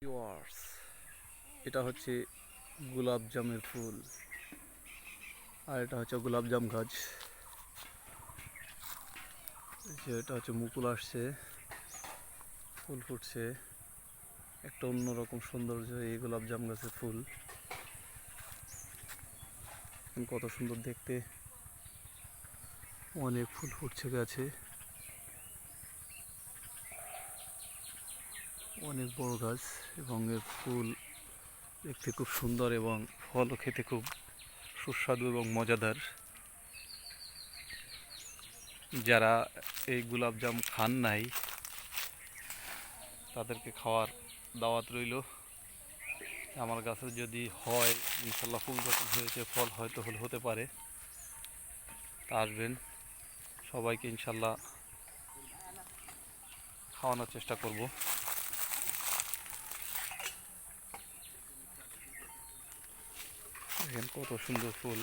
Viewers, এটা হচ্ছে গোলাপ জামের ফুল আর এটা হচ্ছে গোলাপ জাম গাছ। এটা হচ্ছে মুকুল আসছে, ফুল ফুটছে, একটা অন্যরকম সৌন্দর্য এই গোলাপ জাম গাছের ফুল। কত সুন্দর দেখতে, অনেক ফুল ফুটছে গাছে, অনেক বড় গাছ এবং এর ফুল দেখতে খুব সুন্দর এবং ফলও খেতে খুব সুস্বাদু এবং মজাদার। যারা এই গোলাপ জাম খান নাই তাদেরকে খাওয়ার দাওয়াত রইল। আমার গাছে যদি হয়, ইনশাল্লাহ ফুল যখন হয়েছে, ফল হয়তো হতে পারে, তা আসবেন, সবাইকে ইনশাল্লাহ খাওয়ানোর চেষ্টা করব। দেখেন কত সুন্দর ফুল।